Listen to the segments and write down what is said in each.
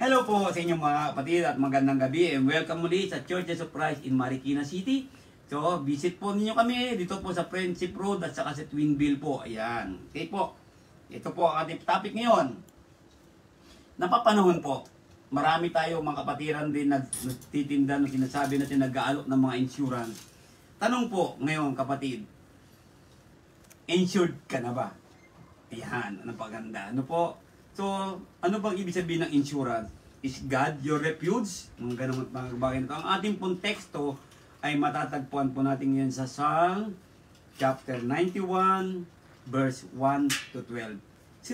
Hello po sa inyong mga kapatid at magandang gabi and welcome muli sa Churches of Christ in Marikina City. So, visit po ninyo kami dito po sa Friendship Road at saka sa Twinville po. Ayan. Okay po. Ito po ang ating topic ngayon. Napapanahon po, marami tayo mga kapatiran din nagtitinda ng sinasabi natin nag-aalok ng mga insurance. Tanong po ngayon kapatid, insured ka na ba? Ayan, ano paganda. Ano po? So, ano bang ibig sabihin ng insurance? Is God your refuge? Mga ganun mga bagay na ito. Ang ating pong teksto ay matatagpuan po natin ngayon sa Psalm chapter 91 verse 1 to 12.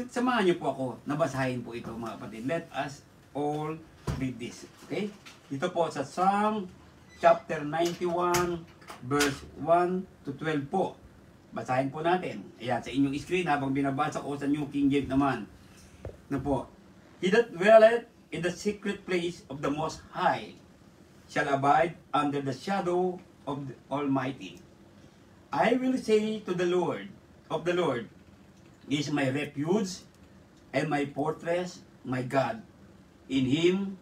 Samahan niyo po ako, nabasahin po ito mga kapatid. Let us all read this. Okay? Dito po sa Psalm chapter 91 verse 1 to 12 po. Basahin po natin. Ayan, sa inyong screen habang binabasa ko sa New King James naman. Na po, He that dwelleth in the secret place of the Most High shall abide under the shadow of the Almighty. I will say to the Lord, of the Lord, He is my refuge and my fortress, my God. In Him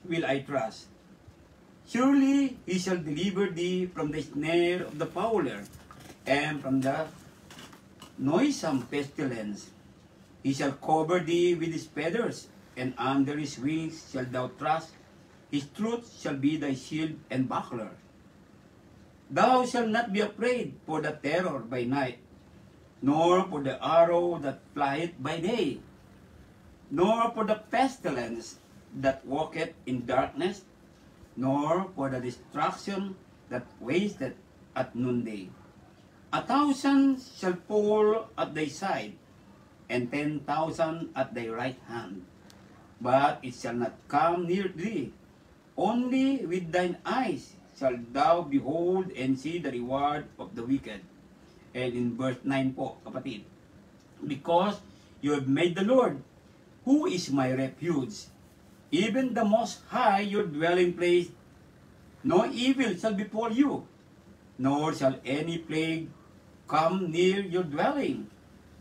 will I trust. Surely He shall deliver thee from the snare of the fowler and from the noisome pestilence. He shall cover thee with his feathers, and under his wings shalt thou trust. His truth shall be thy shield and buckler. Thou shalt not be afraid for the terror by night, nor for the arrow that flieth by day, nor for the pestilence that walketh in darkness, nor for the destruction that wasteth at noonday. 1,000 shall fall at thy side, and 10,000 at thy right hand, but it shall not come near thee. Only with thine eyes shalt thou behold and see the reward of the wicked. And in verse 9 po, kapatid, because you have made the Lord, who is my refuge, even the Most High your dwelling place, no evil shall befall you, nor shall any plague come near your dwelling.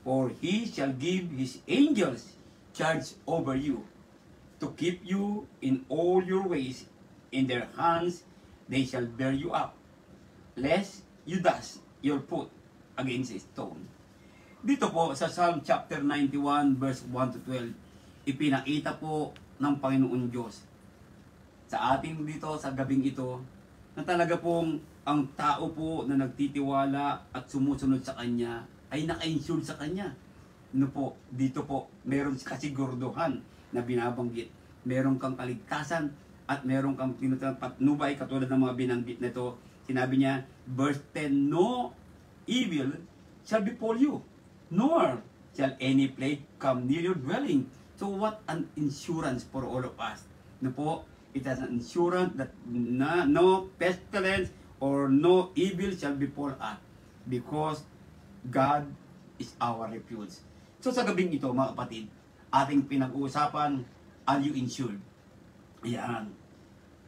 For He shall give His angels charge over you, to keep you in all your ways. In their hands they shall bear you up, lest you dash your foot against a stone. Dito po sa Psalm chapter 91 verse 1 to 12, ipinakita po ng Panginoon Diyos sa ating dito sa gabing ito, na talaga pong ang tao po na nagtitiwala at sumusunod sa Kanya ay naka-insure sa Kanya. Ano po, dito po, meron kasiguraduhan na binabanggit. Meron kang kaligtasan at meron kang patnubay katulad ng mga binanggit na ito. Sinabi niya, verse 10, no evil shall befall you, nor shall any plague come near your dwelling. So what an insurance for all of us. Ano po, it has an insurance that no pestilence or no evil shall befall us because God is our refuge. So sa gabing ito mga kapatid, ating pinag-uusapan, are you insured? Ayan.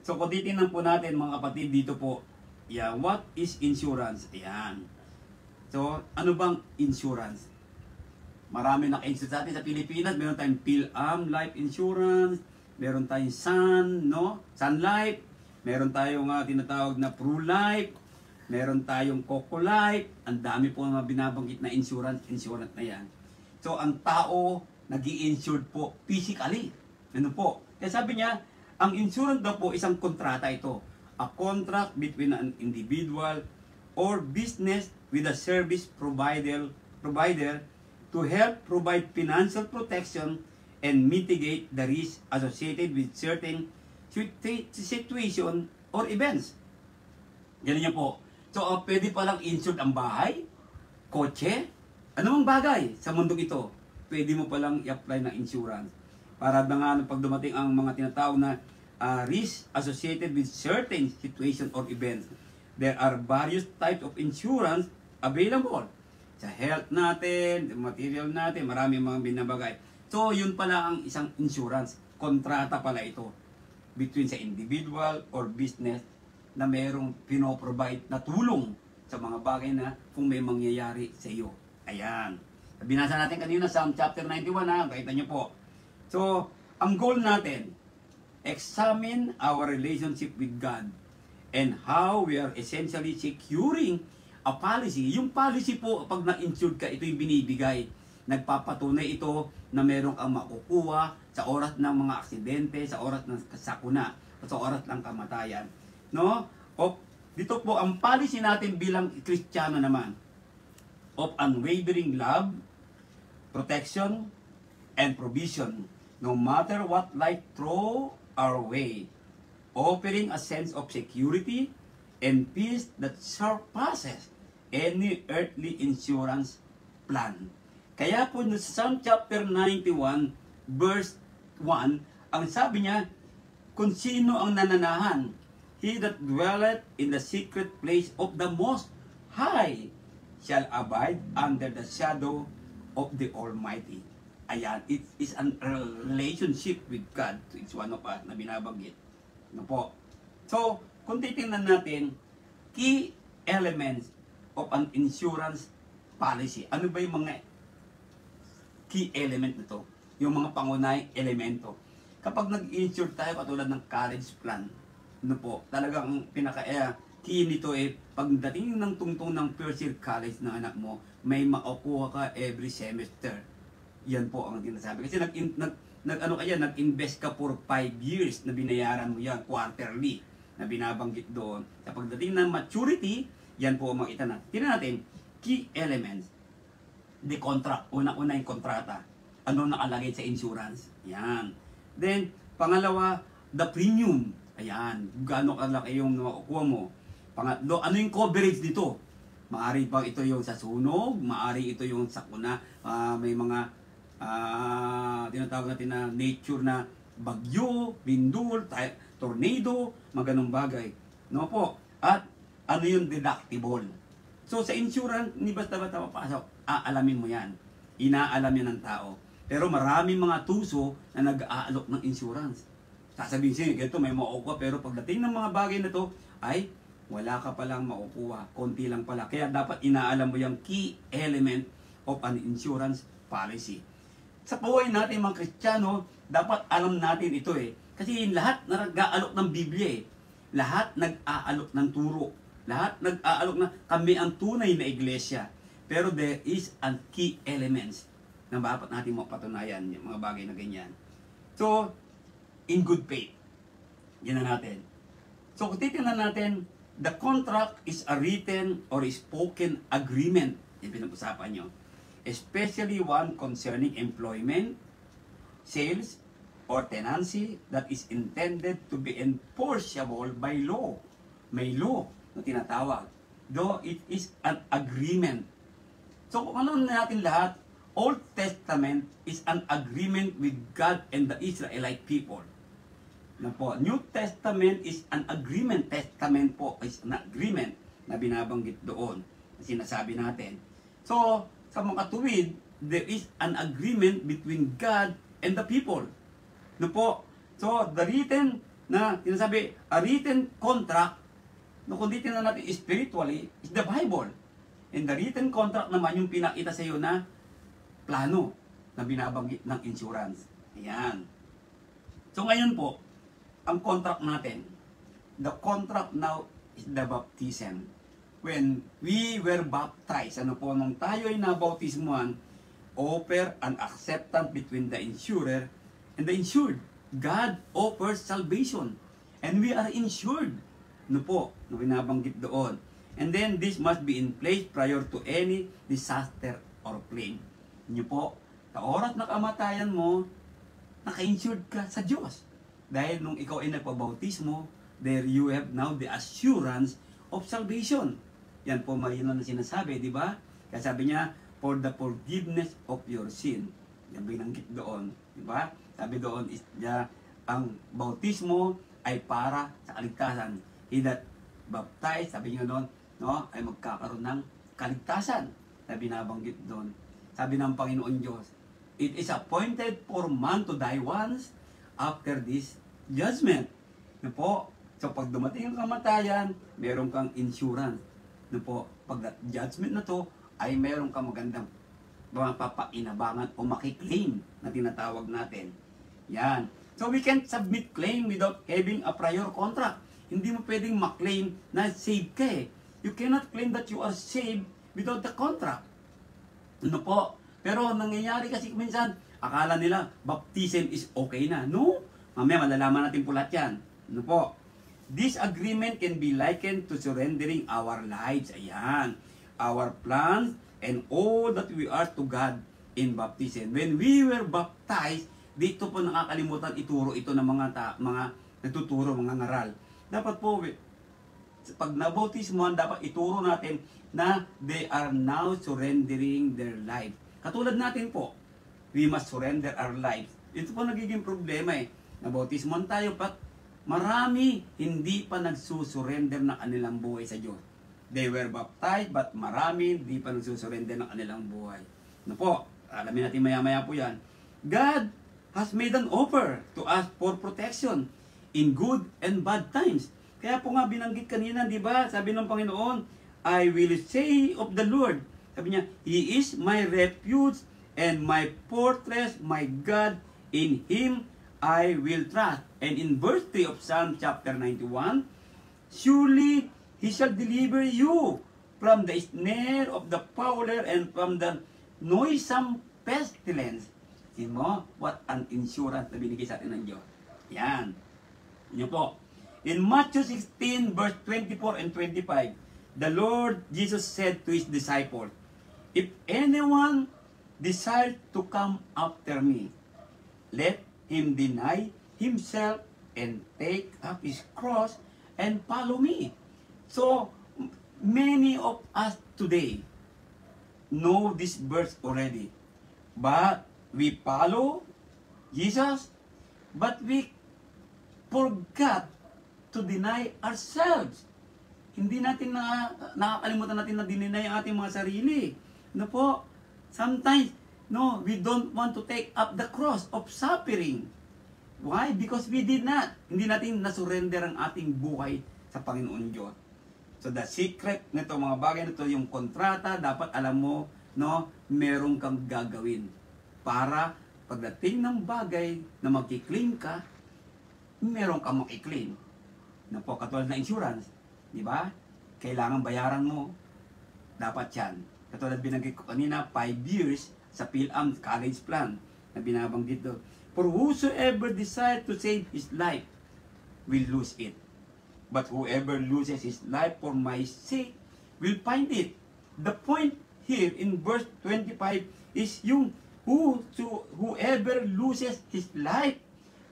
So kung titingnan po natin mga kapatid dito po, yeah, what is insurance? Ayan. So ano bang insurance? Marami naka-insure sa atin sa Pilipinas. Meron tayong PhilAm Life Insurance, meron tayong Sun Life, meron tayong tinatawag na Pru Life, meron tayong Coco Life, ang dami po mga binabanggit na insurance na yan. So, ang tao nag-i-insured po physically. Ano po? Kaya sabi niya, ang insurance daw po isang kontrata ito. A contract between an individual or business with a service provider to help provide financial protection and mitigate the risk associated with certain situation or events. Ganyan po. So, pwede palang insured ang bahay, kotse, anumang bagay sa mundong ito. Pwede mo palang i-apply ng insurance. Para na nga pag dumating ang mga tinatawag na risk associated with certain situation or events. There are various types of insurance available. Sa health natin, material natin, maraming mga binabagay. So, yun pala ang isang insurance. Kontrata pala ito between sa individual or business na mayroong pinoprovide na tulong sa mga bagay na kung may mangyayari sa iyo. Ayan. Binasa natin kanina sa Psalm chapter 91 ha. Kita nyo po. So, ang goal natin, examine our relationship with God and how we are essentially securing a policy. Yung policy po, pag na-insured ka, ito yung binibigay. Nagpapatunay ito na meron kang makukuha sa oras ng mga aksidente, sa oras ng sakuna, sa oras ng kamatayan. No? O, dito po, ang policy natin bilang Kristiyano naman, of unwavering love, protection, and provision, no matter what life throw our way, offering a sense of security and peace that surpasses any earthly insurance plan. Kaya po sa Psalm chapter 91, verse 1, ang sabi niya, kung sino ang nananahan, he that dwelleth in the secret place of the Most High shall abide under the shadow of the Almighty. Ayan, it is a relationship with God. It's one of us na binabanggit. Ano po? So, kung titingnan natin, key elements of an insurance policy. Ano ba yung mga key element nito? Yung mga pangunahing elemento. Kapag nag-insure tayo katulad ng college plan, ano po, talagang key nito pagdating ng tungtong ng first year college ng anak mo, may makukuha ka every semester. Yan po ang sinasabi. Kasi nag-invest ka for 5 years na binayaran mo yan, quarterly, na binabanggit doon. Sa pagdating ng maturity, yan po ang makita na. Tingnan natin, key elements. The contract, una-una yung kontrata. Ano nakalagay sa insurance? Yan. Then, pangalawa, the premium. Ayan, gaano kalaki yung makukuha mo. Pangatlo, ano yung coverage dito? Maari bang ito yung sa sunog, maari ito yung sakuna, may mga tinatawag natin na nature na bagyo, lindol, tornado, maganong bagay. No po? At ano yung deductible? So sa insurance, hindi basta-basta papasok, aalamin mo yan. Inaalam yan ng tao. Pero maraming mga tuso na nag-aalok ng insurance. Sasabihin siya, ito may makukuha, pero pagdating ng mga bagay na to, ay wala ka palang makukuha, konti lang pala. Kaya dapat inaalam mo yung key element of an insurance policy. Sa buhay natin mga Kristiyano, dapat alam natin ito Kasi lahat nag-aalok ng Biblia Lahat nag-aalok ng turo. Lahat nag-aalok na kami ang tunay na iglesia. Pero there is a key elements na dapat natin mapatunayan yung mga bagay na ganyan. So, in good faith. Yan na natin. So, kung titignan natin, the contract is a written or spoken agreement. Yung pinag-usapan nyo. Especially one concerning employment, sales, or tenancy that is intended to be enforceable by law. May law na tinatawag. Though it is an agreement. So, kung ano natin lahat, Old Testament is an agreement with God and the Israelite people. Na po, New Testament is an agreement. Testament po is an agreement na binabanggit doon. Na sinasabi natin. So, sa mga katuwid, there is an agreement between God and the people. No po? So, the written na sinasabi, a written contract, no, kung titignan natin spiritually, is the Bible. And the written contract naman yung pinakita sa iyo na plano na binabanggit ng insurance. Ayan. So, ngayon po, ang contract natin, the contract now is the baptism. When we were baptized, ano po, nung tayo ay nabautismuhan, offer an acceptance between the insurer and the insured. God offers salvation. And we are insured. Ano po, na binabanggit doon. And then, this must be in place prior to any disaster or claim. Inyo po, sa oras na kamatayan mo, naka-insured ka sa Diyos. Dahil nung ikaw ay nagpabautismo, there you have now the assurance of salvation. Yan po malinaw na sinasabi, di ba? Kaya sabi niya, for the forgiveness of your sin. Yan binanggit doon, di ba? Sabi doon, ang bautismo ay para sa kaligtasan. He that baptized, sabi niyo doon, no, ay magkakaroon ng kaligtasan na binabanggit doon. Sabi ng Panginoon Diyos, it is appointed for man to die once after this judgment. No po? So pag dumating ang kamatayan, meron kang insurance. No po? Pag judgment na to, ay meron kang magandang mapapainabangan o makiklaim na tinatawag natin. Yan. So we can't submit claim without having a prior contract. Hindi mo pwedeng maklaim na saved ka eh. You cannot claim that you are saved without the contract. Ano po? Pero nangyayari kasi minsan, akala nila, baptism is okay na. No? Mamaya malalaman natin po lahat yan. Ano po? This agreement can be likened to surrendering our lives. Ayan. Our plans and all that we are to God in baptism. When we were baptized, dito po nakakalimutan ituro ito ng mga nagtuturo, mga ngaral. Dapat po, pag nabautismohan, dapat ituro natin na they are now surrendering their life. Katulad natin po, we must surrender our lives. Ito po nagiging problema eh. Nabautismohan tayo, marami hindi pa nagsusurrender ng kanilang buhay sa Diyos. They were baptized, but marami hindi pa nagsusurrender ng kanilang buhay. Ano po? Alamin natin maya-maya po yan. God has made an offer to us for protection in good and bad times. Kaya po nga binanggit kanina, di ba? Sabi ng Panginoon, I will say of the Lord. Sabi niya, He is my refuge and my fortress, my God, in Him I will trust. And in verse 3 of Psalm chapter 91, surely He shall deliver you from the snare of the fowler and from the noisome pestilence. Tingnan mo, what an insurance na binigay sa atin ng Diyos. Yan. Yan po. In Matthew 16 verse 24 and 25, the Lord Jesus said to His disciples, if anyone desires to come after me, let him deny himself and take up his cross and follow me. So, many of us today know this verse already. But we follow Jesus, but we forgot to deny ourselves. Hindi natin nakakalimutan natin na dininay ang ating mga sarili. No po? Sometimes, no, we don't want to take up the cross of suffering. Why? Because we did not. Hindi natin nasurrender ang ating buhay sa Panginoon Diyos. So the secret nito, mga bagay nito, yung kontrata, dapat alam mo, no, meron kang gagawin. Para pagdating ng bagay na magkiklaim ka, meron kang makiklaim. Na po, katulad na insurance, di ba? Kailangan bayaran mo. Dapat yan. Katulad binanggit ko kanina, 5 years sa PhilAm college plan na binabanggit doon. For whosoever desires to save his life will lose it. But whoever loses his life for my sake will find it. The point here in verse 25 is yung whoever loses his life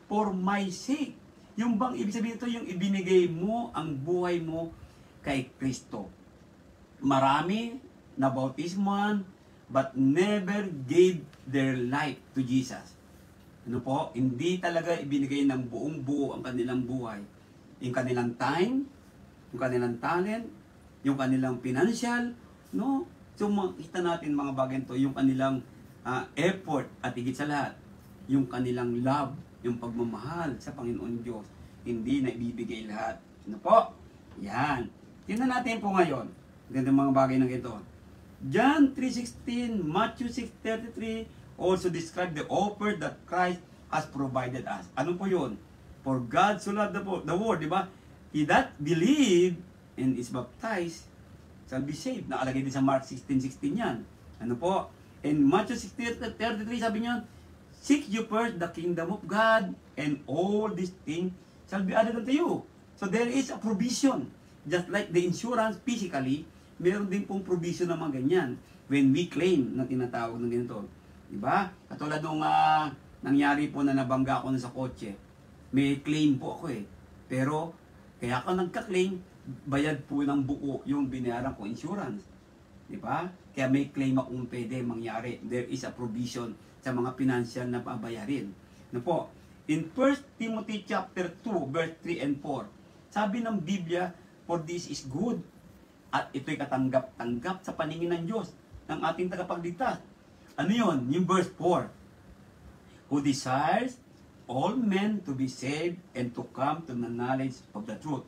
for my sake. Yung bang ibig sabihin ito, yung ibinigay mo ang buhay mo kay Kristo. Marami na bautismohan but never gave their life to Jesus. Ano po? Hindi talaga ibinigay ng buong buo ang kanilang buhay. Yung kanilang time, yung kanilang talent, yung kanilang financial, no? So makita natin mga bagay ito, yung kanilang effort at higit sa lahat, yung kanilang love, yung pagmamahal sa Panginoon Diyos, hindi na ibibigay lahat. Ano po? Yan. Tingnan natin po ngayon, ganda mga bagay ng ito. John 3:16, Matthew 6:33 also describe the offer that Christ has provided us. Ano po yun? For God so loved the world, di ba? He that believe and is baptized shall be saved. Nakalagay din sa Mark 16:16 yan. Ano po? In Matthew 6:33 sabi niya, seek you first the kingdom of God and all these things shall be added unto you. So there is a provision. Just like the insurance physically, meron din pong provision ng mga ganyan. When we claim na tinatawag ng ganito. Diba? Katulad nung nangyari po na nabangga ako na sa kotse. May claim po ako eh. Pero, kaya ako nagka-claim, bayad po ng buo yung binayaran ko insurance. Diba? Kaya may claim akong pwede mangyari. There is a provision sa mga financial na babayarin. Ano po? In 1 Timothy chapter 2, verse 3 and 4, sabi ng Biblia, for this is good, at ito'y katanggap-tanggap sa paningin ng Diyos, ng ating tagapagligtas. Ano yun? Yung verse 4, who desires all men to be saved and to come to the knowledge of the truth.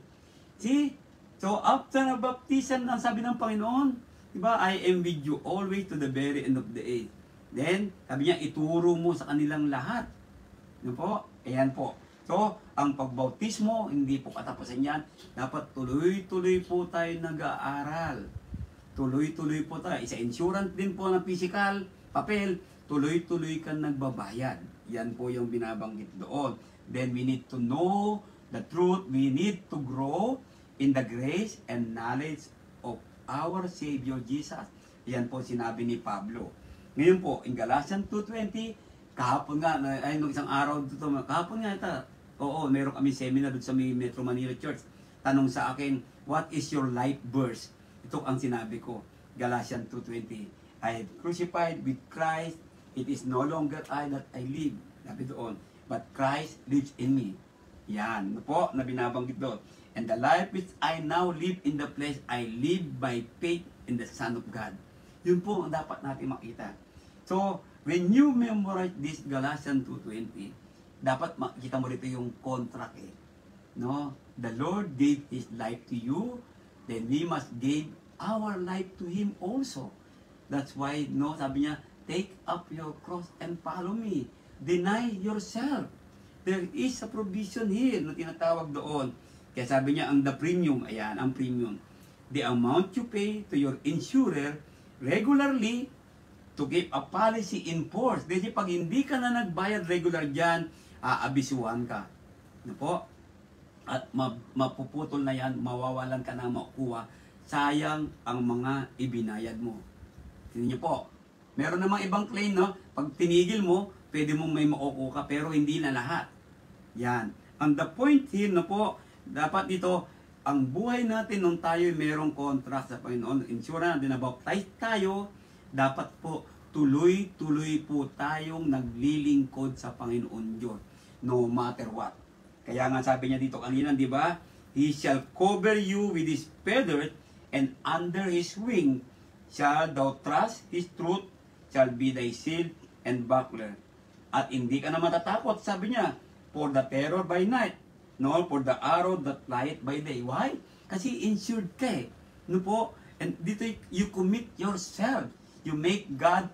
See? So, after na baptism, ang sabi ng Panginoon, diba, I am with you always to the very end of the age. Then, sabi niya, ituro mo sa kanilang lahat. Ano po? Ayan po. So, ang pagbautismo, hindi po katapusan yan. Dapat tuloy-tuloy po tayo nag-aaral. Tuloy-tuloy po tayo. Isa insurance din po ng physical, papel, tuloy-tuloy kang nagbabayad. Yan po yung binabanggit doon. Then we need to know the truth. We need to grow in the grace and knowledge of our Savior Jesus. Yan po sinabi ni Pablo. Ngayon po, in Galatians 2:20, kahapon nga, ay nung isang araw dito, kahapon nga ito, oo, meron kami seminar doon sa Metro Manila Church. Tanong sa akin, what is your life verse? Ito ang sinabi ko, Galatians 2:20. I have crucified with Christ, it is no longer I that I live. Sabi doon, but Christ lives in me. Yan, po, na binabanggit doon. And the life which I now live in the flesh, I live by faith in the Son of God. Yun po ang dapat natin makita. So, when you memorize this Galatians 2:20, dapat makita mo rito yung contract eh. No? The Lord gave His life to you, then we must give our life to Him also. That's why, no, sabi niya, take up your cross and follow me. Deny yourself. There is a provision here na tinatawag doon. Kaya sabi niya, ang the premium, ayan, ang premium. The amount you pay to your insurer regularly to keep a policy in force. Kasi pag hindi ka na nagbayad regular dyan, aabisuhan ka. Ano po? At mapuputol na yan, mawawalan ka na makuha. Sayang ang mga ibinayad mo. Tingnan niyo po. Meron namang ibang claim, no? Pag tinigil mo, pwede mong may makukuha ka, pero hindi na lahat. Yan. And the point here, no po, dapat dito, ang buhay natin nung tayo merong contract sa Panginoon, insurance natin, na-baptize tayo, dapat po tuloy-tuloy po tayong naglilingkod sa Panginoon Diyos, no matter what. Kaya nga sabi niya dito kanina, di ba? He shall cover you with His feathers, and under His wing shall thou trust. His truth shall be thy shield and buckler. At hindi ka na matatakot, sabi niya, for the terror by night, nor for the arrow that flieth by day. Why? Kasi insured ka eh. No po? And dito you commit yourself. You make God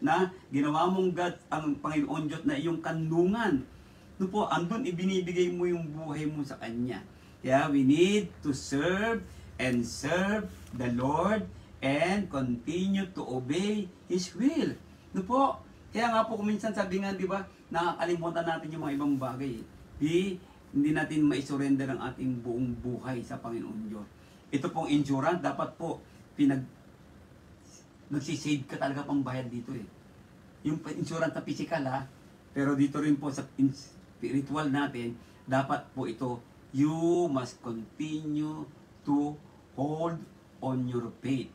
na ginawa mong God ang Panginoon Diyos na iyong kanlungan. No po, andun ibinibigay mo yung buhay mo sa Kanya. Kaya we need to serve and serve the Lord and continue to obey His will. No po? Kaya nga po kuminsan sabi nga, di ba, nakakalimutan natin yung mga ibang bagay. Hindi natin ma-surrender ang ating buong buhay sa Panginoon Diyos. Ito pong insurance, dapat po nagsisave ka talaga pang bayad dito eh. Yung insurance na physical ha, pero dito rin po sa spiritual natin, dapat po ito, you must continue to hold on your faith.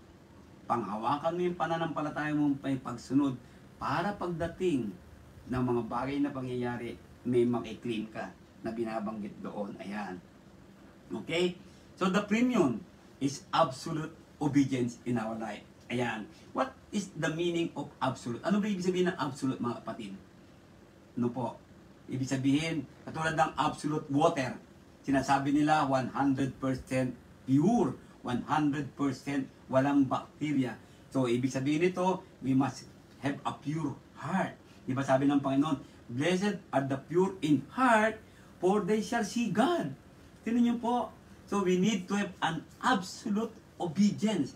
Panghawakan mo yung pananampalataya mong pagsunod para pagdating ng mga bagay na pangyayari, may makiklaim ka na binabanggit doon. Ayan. Okay? So the premium is absolute obedience in our life. Ayan. What is the meaning of absolute? Ano ba ibig sabihin ng absolute, mga kapatid? Ano po? Ibig sabihin, katulad ng absolute water, sinasabi nila 100% pure, 100% walang bacteria. So, ibig sabihin nito, we must have a pure heart. Di ba sabi ng Panginoon, blessed are the pure in heart, for they shall see God. Tingnan niyo po. So, we need to have an absolute obedience.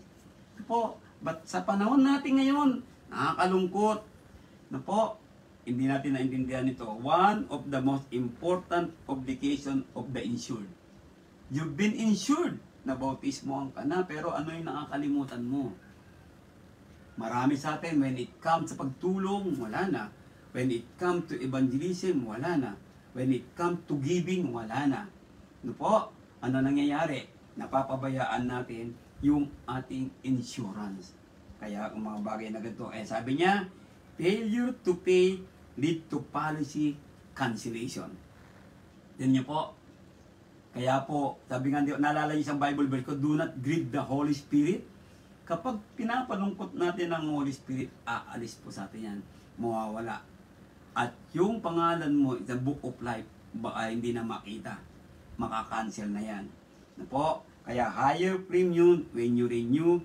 Ito po, but sa panahon natin ngayon, nakakalungkot. Na po, hindi natin naintindihan ito. One of the most important obligation of the insured. You've been insured. Nabautismohan ka na, pero ano yung nakakalimutan mo? Marami sa atin, when it comes sa pagtulong, wala na. When it comes to evangelism, wala na. When it comes to giving, wala na. Ano po? Ano nangyayari? Napapabayaan natin yung ating insurance. Kaya ang mga bagay na ganito, sabi niya, failure to pay lead to policy cancellation. Yan niyo po. Kaya po, sabi nga, naalala niyo sa Bible verse ko, do not grieve the Holy Spirit. Kapag pinapalungkot natin ang Holy Spirit, aalis po sa atin yan. Mawawala. At yung pangalan mo, the book of life, baka hindi na makita. Makakancel na yan. Na po, kaya higher premium when you renew,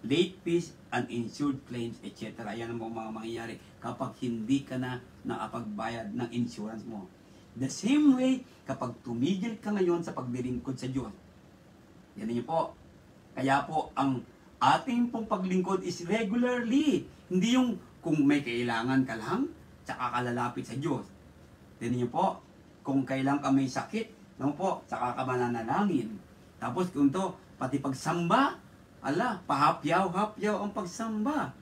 late fees, uninsured claims, etc. Yan ang mga mangyayari kapag hindi ka na nakapagbayad ng insurance mo. The same way, kapag tumigil ka ngayon sa paglilingkod sa Diyos, yan niyo po. Kaya po, ang ating pong paglingkod is regularly. Hindi yung kung may kailangan ka lang, tsaka ka lalapit sa Diyos. Yan niyo po. Kung kailan ka may sakit, no po, tsaka ka mananalangin. Tapos kung to, pati pagsamba, pahapyaw-hapyaw ang pagsamba.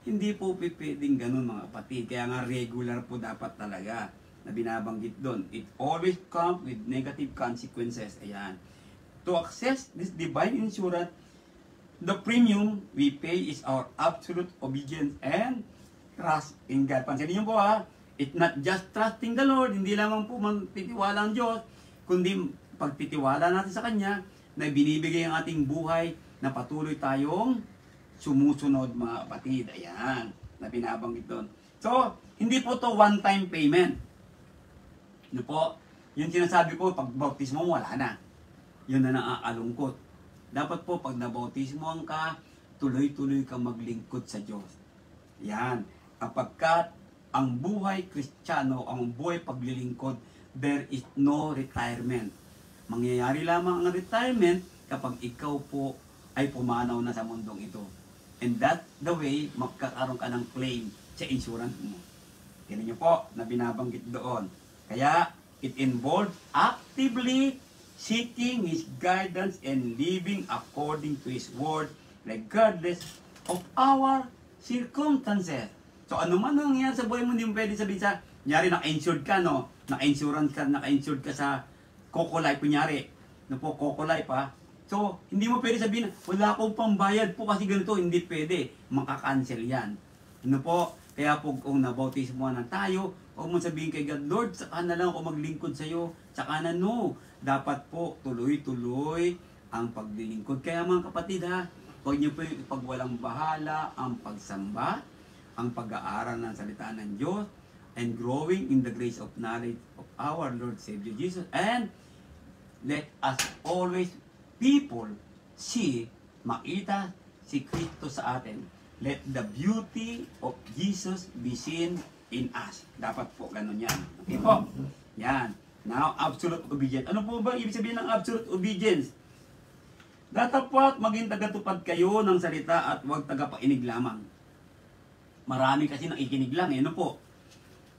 Hindi po pwedeng ganun mga kapatid. Kaya nga regular po dapat talaga na binabanggit doon. It always comes with negative consequences. Ayan. To access this divine insurance, the premium we pay is our absolute obedience and trust in God. Pansinin niyo po it's not just trusting the Lord, hindi lamang po magtitiwala ang Diyos, kundi pagtitiwala natin sa Kanya na binibigay ang ating buhay na patuloy tayong sumusunod mga kapatid. Ayan, na binabanggit doon. So, hindi po to one-time payment. Ano po? Yung sinasabi ko, pag bautismo mo, wala na. Yun na nakaalungkot. Dapat po, pag nabautismohan ka, tuloy-tuloy ka maglingkod sa Diyos. Yan. Kapagkat ang buhay Kristiyano, ang buhay paglilingkod, there is no retirement. Mangyayari lamang ang retirement kapag ikaw po ay pumanaw na sa mundong ito. And that the way, magkakaroon ka ng claim sa insurance mo. Yan niyo po na binabanggit doon. Kaya, it involves actively seeking His guidance and living according to His word regardless of our circumstances. So ano man ang nangyayari sa buhay mo, hindi mo pwede sabihin sa, kunyari naka-insured ka, no? Naka-insured ka sa Coco Life, kunyari. No po, Coco Life So, hindi mo pwede sabihin, wala akong pambayad po kasi ganito, hindi pwede. Makakancel yan. Ano po? Kaya po kung nabautismo na tayo, huwag mo sabihin kay God, Lord, saka na lang ako maglingkod sa iyo. Saka na, no. Dapat po tuloy-tuloy ang paglilingkod. Kaya mga kapatid huwag niyo po ipagwalang bahala ang pagsamba, ang pag-aaral ng salita ng Diyos, and growing in the grace of knowledge of our Lord Savior Jesus. And let us always people makita si Kristo sa atin. Let the beauty of Jesus be seen in us. Dapat po ganun yan. Okay po? Yan. Now, absolute obedience. Ano po ba ibig sabihin ng absolute obedience? Dapat maging tagatupad kayo ng salita at huwag tagapainig lamang. Marami kasi nakikinig lang. Ano po?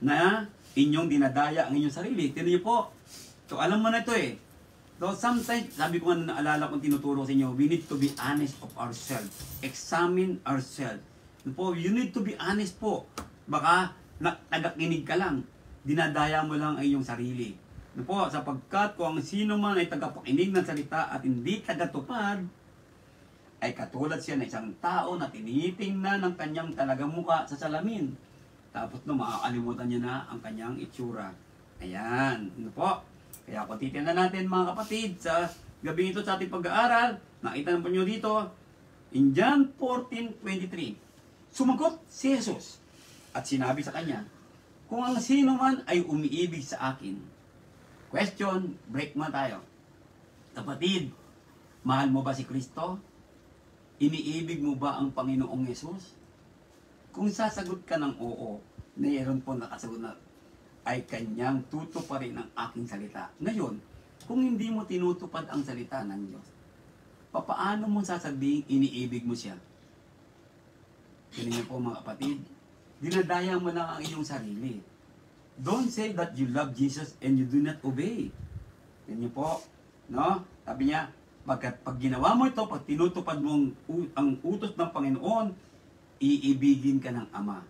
Na inyong dinadaya ang inyong sarili. Tinan niyo po. So, alam mo na ito So, sometimes, sabi ko nga naalala kong tinuturo sa inyo, we need to be honest of ourselves. Examine ourselves. You need to be honest po. Baka tagakinig ka lang. Dinadaya mo lang ang iyong sarili. Sapagkat kung ang sino man ay tagapakinig ng salita at hindi tagatupad, ay katulad siya na isang tao na tinitingnan ng kanyang talagang muka sa salamin. Tapos makakalimutan niya na ang kanyang itsura. Ayan. Kaya kung titignan natin mga kapatid sa gabi ito sa ating pag-aaral, nakita naman nyo dito, in John 14:23, sumagot si Jesus at sinabi sa kanya, kung ang sino man ay umiibig sa akin. Question, break mo tayo. Kapatid, mahal mo ba si Kristo? Iniibig mo ba ang Panginoong Jesus? Kung sasagot ka ng oo, mayroon po nakasagot na ay kanyang tutuparin ang aking salita. Ngayon, kung hindi mo tinutupad ang salita ng Diyos, papaano mo sasabihin iniibig mo siya? Ganyan po mga kapatid, dinadaya mo lang ang iyong sarili. Don't say that you love Jesus and you do not obey. Ganyan po, no? Sabi niya, pag ginawa mo ito, pag tinutupad mo ang utos ng Panginoon, iibigin ka ng Ama.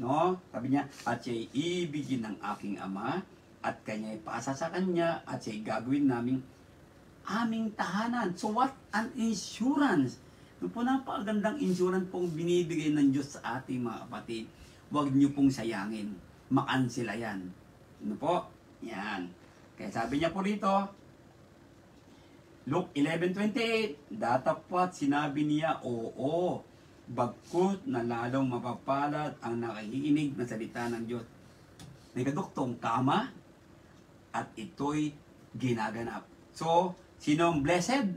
No? Sabi niya, at siya'y iibigin ng aking Ama, at kanya'y pasa sa kanya, at siya'y gagawin aming tahanan. So what an insurance! Ito po napakagandang insurance pong binibigay ng Diyos sa ating mga kapatid. Huwag niyo pong sayangin. Makansila yan. Ano po? Yan. Kaya sabi niya po rito, Luke 11:28, datapat sinabi niya, oo, bagkus na lalong mapapalad ang nakikinig na salita ng Diyos. Nagaduktong tama at ito'y ginaganap. So, sino ang blessed?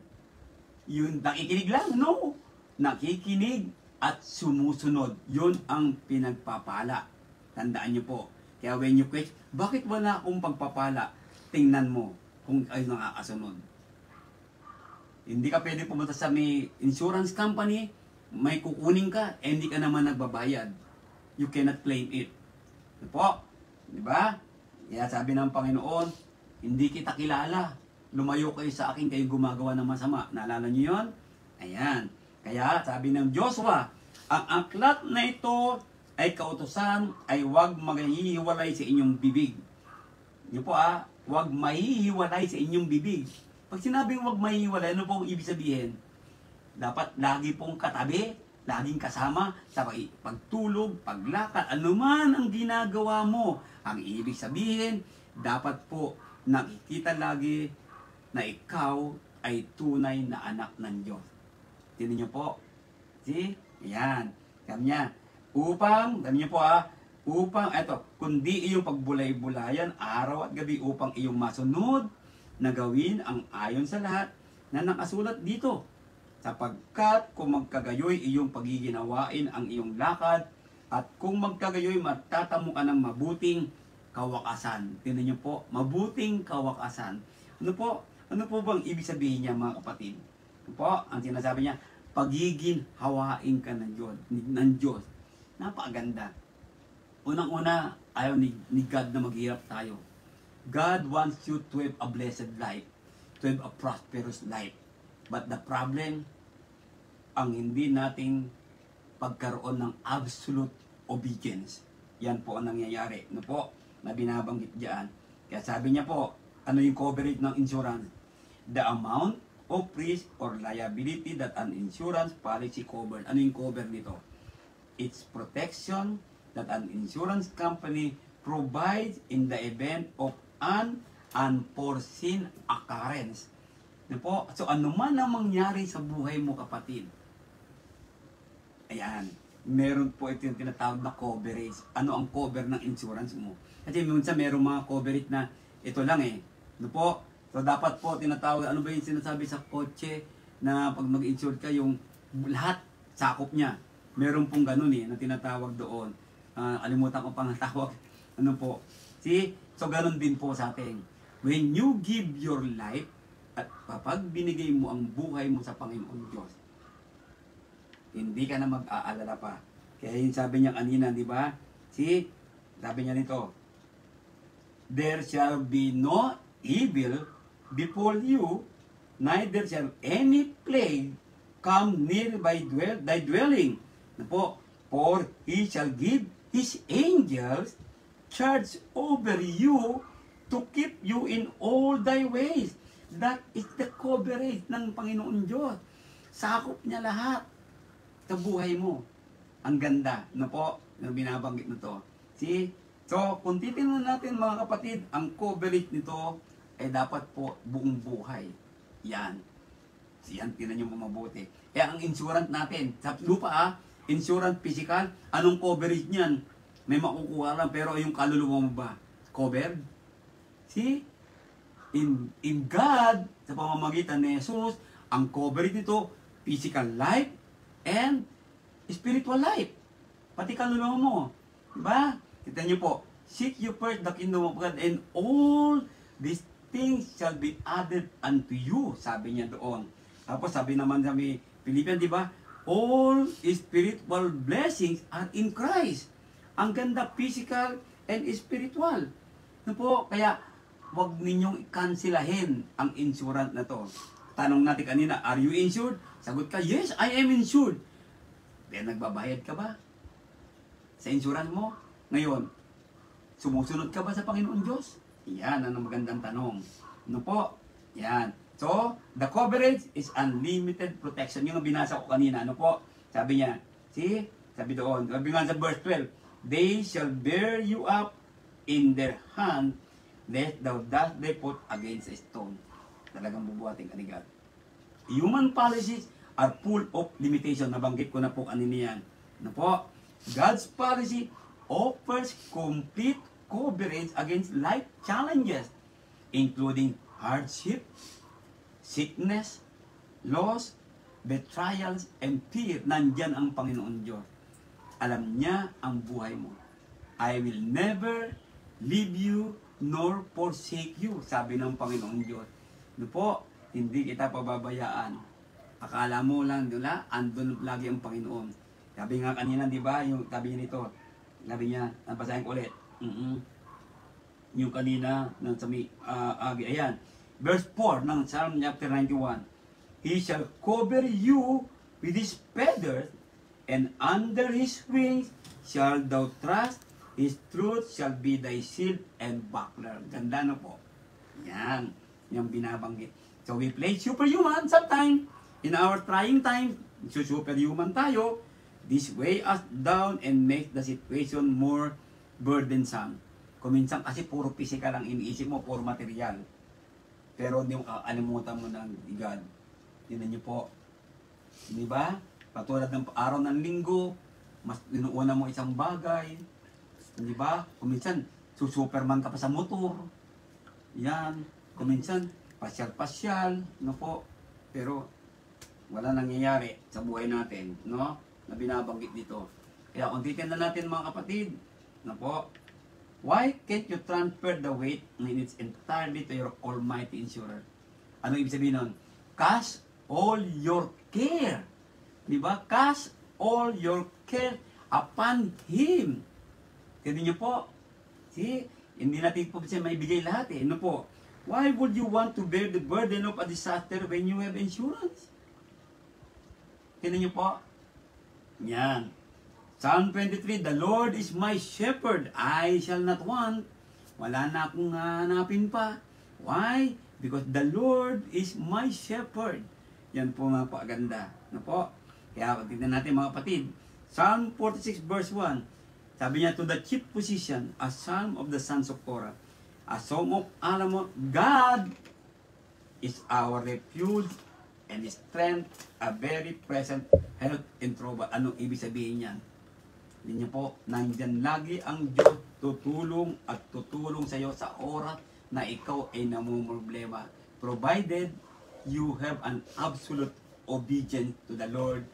Yung nakikinig lang? No. Nakikinig at sumusunod. Yun ang pinagpapala. Tandaan niyo po. Kaya when you question, bakit wala akong pagpapala? Tingnan mo kung ay nakakasunod. Hindi ka pwede pumunta sa may insurance company, may kukunin ka, eh hindi ka naman nagbabayad. You cannot claim it. Ano po? Di ba? Kaya sabi ng Panginoon, hindi kita kilala. Lumayo kayo sa akin, kayo gumagawa ng masama. Naalala niyo yun? Ayan. Kaya sabi ng Joshua, ang aklat na ito ay kautusan ay huwag maghihiwalay sa inyong bibig. Yun po huwag mahihiwalay sa inyong bibig. Pag sinabing huwag mahihiwalay, ano pong ibig sabihin? Dapat lagi pong katabi, laging kasama sa pagtulog, paglakad, anuman ang ginagawa mo. Ang ibig sabihin, dapat po nakikita lagi na ikaw ay tunay na anak ng Diyos. Tinan niyo po. See? Yan. Sabi niya, sabi niyo po kundi iyong pagbulay-bulayan araw at gabi upang iyong masunod na gawin ang ayon sa lahat na nakasulat dito. Sapagkat kung magkagayoy iyong pagiginawain ang iyong lakad at kung magkagayoy matatamo ka ng mabuting kawakasan. Tingnan niyo po, mabuting kawakasan. Ano po bang ibig sabihin niya mga kapatid? Ano po, ang sinasabi niya, pagiginawain ka ng Diyos. Napakaganda. Unang-una, ayaw ni God na maghirap tayo. God wants you to have a blessed life, to have a prosperous life. But the problem, ang hindi nating pagkaroon ng absolute obedience. Yan po ang nangyayari. Ano po, na binabanggit diyan. Kaya sabi niya po, ano yung coverage ng insurance? The amount of risk or liability that an insurance policy covers. Ano yung cover nito? It's protection that an insurance company provides in the event of an unforeseen occurrence. Po? So, ano man ang mangyari sa buhay mo, kapatid? Ayan. Meron po ito yung tinatawag na coverage. Ano ang cover ng insurance mo? Kasi minsan meron mga coverage na ito lang Ano po? So, dapat po tinatawag, ano ba yung sinasabi sa kotse na pag mag-insure ka, yung lahat sakop niya. Meron pong ganun na tinatawag doon. Alimutan ko pang tawag. Ano po? See? So, ganun din po sa atin. When you give your life, at kapag binigay mo ang buhay mo sa Panginoon Diyos, hindi ka na mag-aalala pa. Kaya yung sabi niya kanina, di ba? See? Sabi niya nito, there shall be no evil befall you, neither shall any plague come near thy dwelling. Ano po? For he shall give his angels charge over you to keep you in all thy ways. That is the coverage ng Panginoon Diyos. Sakop niya lahat sa buhay mo. Ang ganda. Ano po? Na binabanggit na to. See? So, kung titingnan natin mga kapatid, ang coverage nito ay dapat po buong buhay. Yan. Yan, tinan nyo mabuti. Kaya ang insurance natin, sa lupa insurance physical, anong coverage niyan? May makukuha lang, pero yung kaluluwa mo ba? Covered? See? In God, sa pamamagitan ni Jesus, ang coverage nito, physical life and spiritual life. Pati kaluluwa mo. Diba? Kita nyo po, seek you first the kingdom of God and all these things shall be added unto you. Sabi niya doon. Tapos sabi naman sa Philippians, di ba? All spiritual blessings are in Christ. Ang ganda, physical and spiritual. Ano po? Kaya, huwag ninyong i-cancelahin ang insurance na to. Tanong natin kanina, are you insured? Sagot ka, yes, I am insured. Pero nagbabayad ka ba sa insurance mo? Ngayon, sumusunod ka ba sa Panginoon Diyos? Yan ang magandang tanong. Ano po? Yan. So, the coverage is unlimited protection. Yung binasa ko kanina, ano po? Sabi niya, see? Sabi doon, sabi nga sa verse 12, they shall bear you up in their hand, lest thou dash they put against a stone. Talagang bubuhating ka ni God. Human policies are full of limitation. Nabanggit ko na po kanina yan. Ano po? God's policy offers complete coverage against life challenges, including hardship, sickness, loss, betrayals, and fear. Nandyan ang Panginoon Diyos. Alam niya ang buhay mo. I will never leave you nor forsake you. Sabi ng Panginoong Diyos. Ano po? Hindi kita pababayaan. Akala mo lang, diba? Andun lagi ang Panginoon. Sabi nga kanina, di ba? Yung sabi nito, sabi niya, nabasahin ko ulit. Yung kanina, sa may, ayan. Verse 4 ng Psalm chapter 91. He shall cover you with his feathers, and under his wings shall thou trust. His truth shall be thy shield and buckler. Ganda na po. Yan. Yung binabanggit. So we play superhuman sometimes. In our trying time, superhuman tayo. This weigh us down and make the situation more burdensome. Kung minsan kasi puro physical ang iniisip mo, puro material. Pero hindi mo kakalimutan mo ng God. Tingnan niyo po. Di ba? Patulad ng araw ng linggo, mas inuuna mo isang bagay. Di ba? Kung minsan, susuperman ka pa sa motor. Yan. Kung minsan, pasyal-pasyal. No po. Pero, wala nangyayari sa buhay natin. No? Na binabanggit dito. Kaya kung titignan natin mga kapatid, no po, why can't you transfer the weight in its entirely to your almighty insurer? Ano ibig sabihin nun? Cast all your care. Di ba? Cast all your care upon Him. Kaya niyo po, see, hindi natin po siya maibigay lahat eh. Ano po? Why would you want to bear the burden of a disaster when you have insurance? Kaya niyo po, yan. Psalm 23, the Lord is my shepherd, I shall not want. Wala na akong hanapin pa. Why? Because the Lord is my shepherd. Yan po mga paganda. Ano po? Kaya tignan natin mga kapatid. Psalm 46 verse 1. Sabi niya, to the chief position, a psalm of the sons of Korah. A song of alam mo, God is our refuge and strength, a very present help in trouble. Anong ibig sabihin niyan? Hindi niyo po, nandyan lagi ang Diyos tutulong at tutulong sa iyo sa oras na ikaw ay namumroblema. Provided you have an absolute obedience to the Lord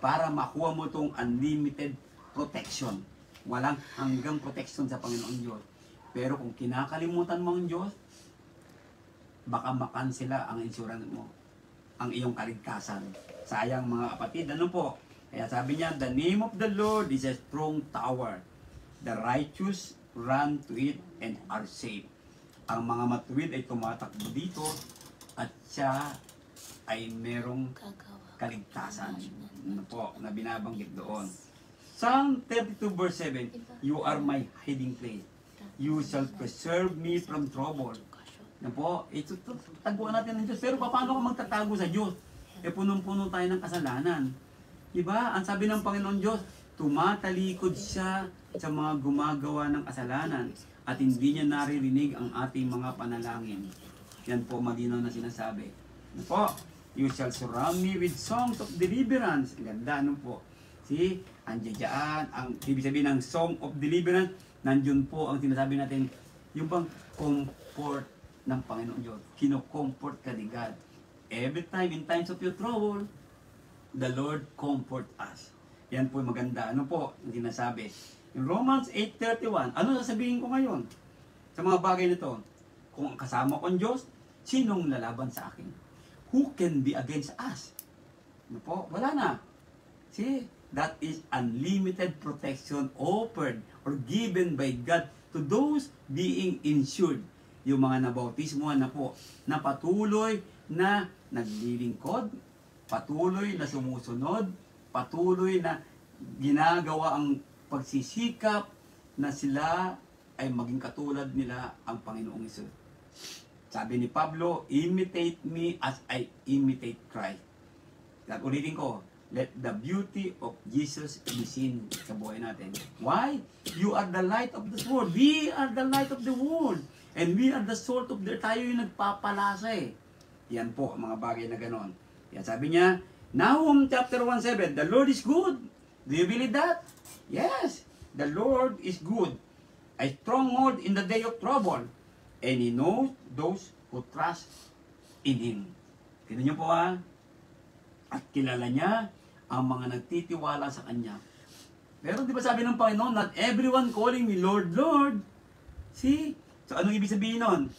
para makuha mo itong unlimited protection. Walang hanggang protection sa Panginoon Diyos. Pero kung kinakalimutan mo ang Diyos, baka makansela ang insurance mo, ang iyong kaligtasan. Sayang mga kapatid, ano po? Kaya sabi niya, the name of the Lord is a strong tower. The righteous run to it and are safe. Ang mga matuwid ay tumatakbo dito at siya ay merong kaligtasan. Ano po, na binabanggit doon. Psalm 32 verse 7, you are my hiding place. You shall preserve me from trouble. Ano po, ito taguan natin ng Diyos. Pero paano ka magtatago sa Diyos? E punong-puno tayo ng kasalanan. Diba? Ang sabi ng Panginoon Diyos, tumatalikod siya sa mga gumagawa ng kasalanan at hindi niya naririnig ang ating mga panalangin. Yan po malinaw na sinasabi. Ano po? You shall surround me with songs of deliverance. Ganda, ano po? See? Andiyan, ang ibig sabihin ng song of deliverance, nandiyon po ang sinasabi natin, yung bang comfort ng Panginoon Diyos. Kino-comfort ka ni God. Every time, in times of your trouble, the Lord comfort us. Yan po maganda. Ano po ang sinasabi? In Romans 8:31, ano sasabihin ko ngayon? Sa mga bagay nito, kung kasama ko ang Diyos, sinong lalaban sa akin? Who can be against us? Ano po? Wala na. See, that is unlimited protection offered or given by God to those being insured. Yung mga nabautismo na po, na patuloy na naglilingkod, patuloy na sumusunod, patuloy na ginagawa ang pagsisikap na sila ay maging katulad nila ang Panginoong Hesus. Sabi ni Pablo, imitate me as I imitate Christ. At ulitin ko, let the beauty of Jesus be seen sa buhay natin. Why? You are the light of this world. We are the light of the world. And we are the salt of the earth. Tayo yung nagpapalasa eh. Yan po, mga bagay na ganon. Yan sabi niya, Nahum chapter 1:7, the Lord is good. Do you believe that? Yes, the Lord is good. A stronghold in the day of trouble. And He knows those who trust in Him. Tignan niyo po ha. At kilala niya ang mga nagtitiwala sa Kanya. Pero di ba sabi ng Panginoon, not everyone calling me Lord, Lord See? So, anong ibig sabihin nun?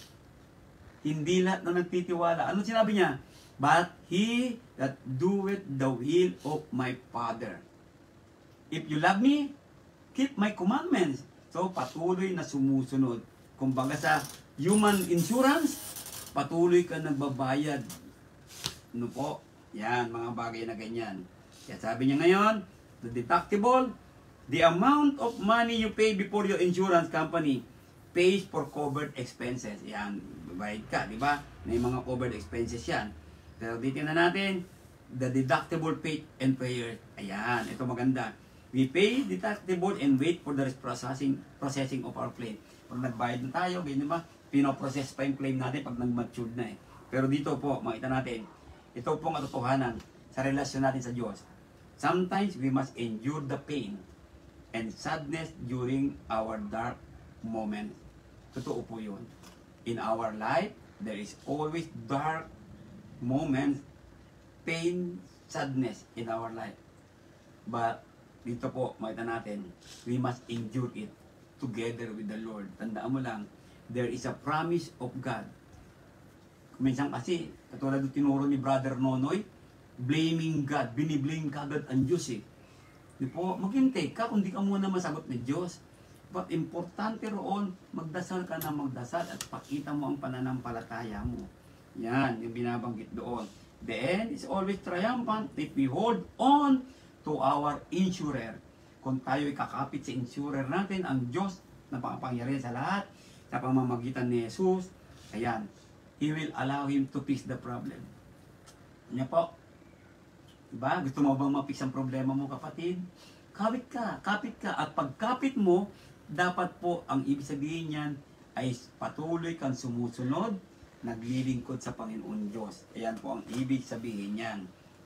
Hindi lahat na nagtitiwala. Ano sinabi niya? But he that doeth the will of my Father. If you love me, keep my commandments. So, patuloy na sumusunod. Kumbaga sa human insurance, patuloy ka nagbabayad. Ano po? Yan, mga bagay na ganyan. Kaya sabi niya ngayon, the deductible, the amount of money you pay before your insurance company pays for covered expenses. Yan, babayad ka, di ba? May mga covered expenses yan. Pero dito na natin, the deductible paid and prayer. Ayan, ito maganda. We pay deductible and wait for the processing of our claim. Pag nagbayad na tayo, ganyan ba? Pinoprocess pa yung claim natin pag nag-matured na eh. Pero dito po, makita natin, ito pong katotohanan sa relasyon natin sa Diyos. Sometimes we must endure the pain and sadness during our dark moments. Totoo po yun. In our life, there is always dark moments, pain, sadness in our life. But dito po, makita natin, we must endure it together with the Lord. Tandaan mo lang, there is a promise of God. Minsan kasi, katulad ng tinuro ni Brother Nonoy, blaming God, biniblame ka agad ang Diyos eh. Di po, maghintay ka kung di ka muna masagot ng Diyos. But importante roon, magdasal ka na magdasal at pakita mo ang pananampalataya mo. Yan, yung binabanggit doon. The end is always triumphant if we hold on to our insurer. Kung tayo'y kakapit sa insurer natin, ang Diyos na pakapangyarihan sa lahat, sa pamamagitan ni Jesus, ayan, He will allow Him to fix the problem. Ano po? Diba? Gusto mo bang ma-fix ang problema mo, kapatid? Kapit ka. At pagkapit mo, dapat po, ang ibig sabihin niyan, ay patuloy kang sumusunod, naglilingkod sa Panginoon Diyos. Ayan po ang ibig sabihin niyan.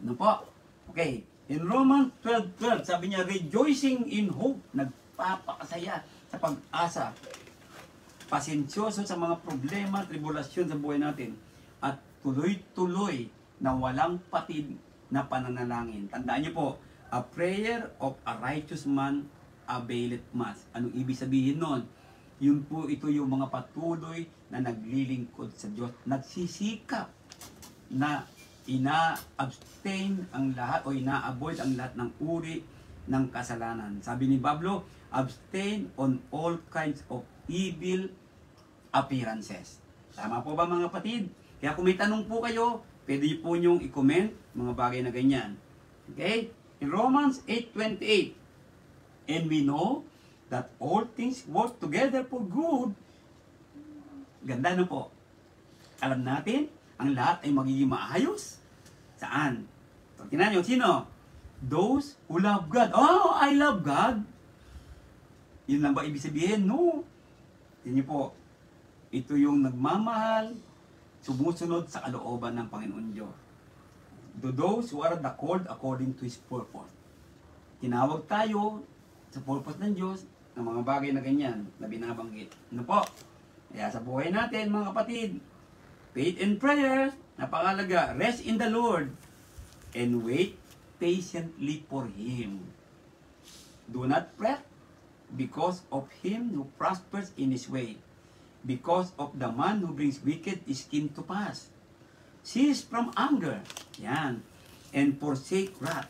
Ano po? Okay. In Romans 12:12, sabi niya, rejoicing in hope, nagpapakasaya sa pag-asa, pasensyoso sa mga problema, tribulasyon sa buhay natin, at tuloy-tuloy na walang patid na pananalangin. Tandaan niyo po, a prayer of a righteous man availeth much. Anong ibig sabihin nun? Yun po, ito yung mga patuloy na naglilingkod sa Diyos, nagsisikap na ina-abstain ang lahat o ina-avoid ang lahat ng uri ng kasalanan. Sabi ni Pablo, abstain on all kinds of evil appearances. Tama po ba mga kapatid? Kaya kung may tanong po kayo, pwede po nyong i-comment mga bagay na ganyan. Okay? In Romans 8:28, and we know that all things work together for good. Ganda na po. Alam natin, ang lahat ay magiging maayos. Saan? So, tingnan nyo, sino? Those who love God. Oh, I love God. Yun lang ba ibig sabihin? No. Tingnan nyo po, ito yung nagmamahal, sumusunod sa kalooban ng Panginoon Diyos. To those who are the called according to His purpose. Tinawag tayo sa purpose ng Diyos ng mga bagay na ganyan na binabanggit. Ano po? Kaya sa buhay natin mga kapatid, faith and prayer, napakalaga. Rest in the Lord and wait patiently for Him. Do not fret because of him who prospers in his way, because of the man who brings wicked scheme to pass. Cease from anger, yan, and forsake wrath.